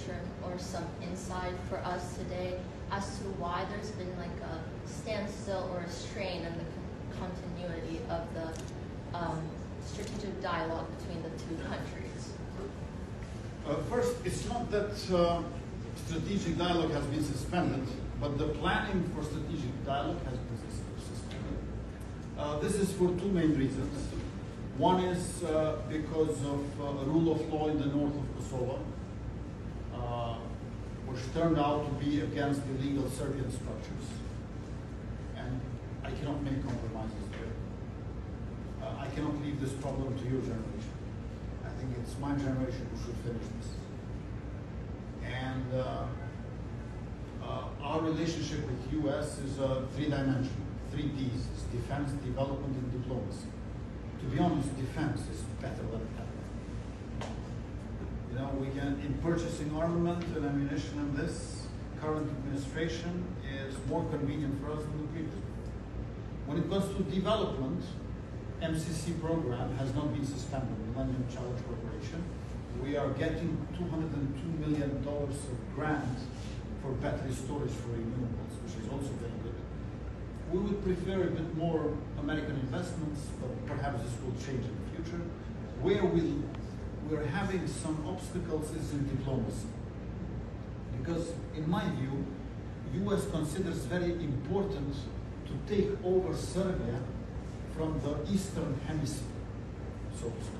picture or some insight for us today as to why there's been like a standstill or a strain in the continuity of the strategic dialogue between the two countries? First, it's not that strategic dialogue has been suspended, but the planning for strategic dialogue has been suspended. This is for two main reasons. One is because of rule of law in the north of Kosovo, which turned out to be against the illegal Serbian structures. And I cannot make compromises there. I cannot leave this problem to your generation. I think it's my generation who should finish this. And our relationship with the US is three-dimensional, 3 Ds, it's defense, development, and diplomacy. To be honest, defense is better than ever. You know, we can, in purchasing armament and ammunition, and this current administration is more convenient for us than the previous. When it comes to development, MCC program has not been suspended, Millennium Challenge Corporation. We are getting $202 million of grant for battery storage for renewables, which is also very good. We would prefer a bit more American investments, but perhaps this will change in the future. Where we're having some obstacles is in diplomacy. Because in my view, US considers very important to take over Serbia from the Eastern Hemisphere, so to speak.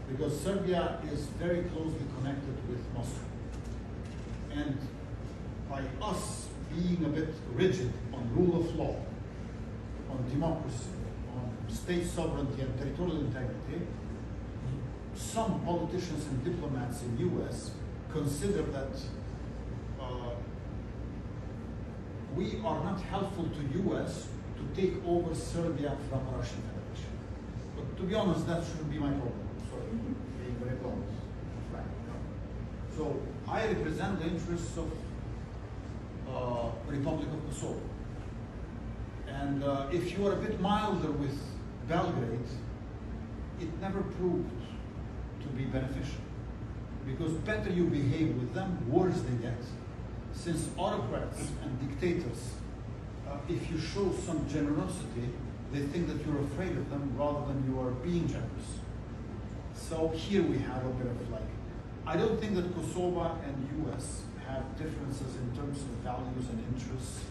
Because Serbia is very closely connected with Moscow. And by us being a bit rigid on rule of law, on democracy, on state sovereignty and territorial integrity, some politicians and diplomats in US consider that we are not helpful to US to take over Serbia from the Russian Federation. But to be honest, that shouldn't be my problem. Sorry, being very blunt. So I represent the interests of Republic of Kosovo. And if you are a bit milder with Belgrade, it never proved to be beneficial. Because better you behave with them, worse they get. Since autocrats and dictators, if you show some generosity, they think that you're afraid of them rather than you are being generous. So here we have a bit of like, I don't think that Kosovo and US have differences in terms of values and interests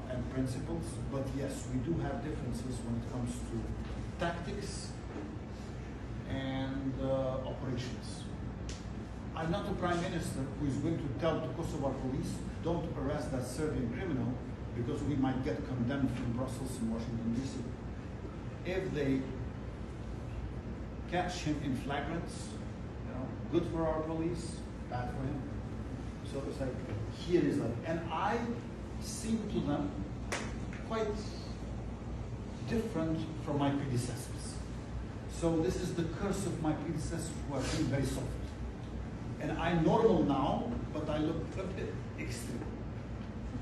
and principles, but yes, we do have differences when it comes to tactics and operations. I'm not a prime minister who is going to tell the Kosovo police, don't arrest that Serbian criminal because we might get condemned from Brussels and Washington, D.C. If they catch him in flagrants, you know, good for our police, bad for him. So it's like, here is like, and I seem to them quite different from my predecessors. So this is the curse of my predecessors who have been very soft. And I'm normal now, but I look a bit extreme.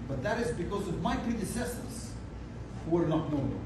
But that is because of my predecessors who were not normal.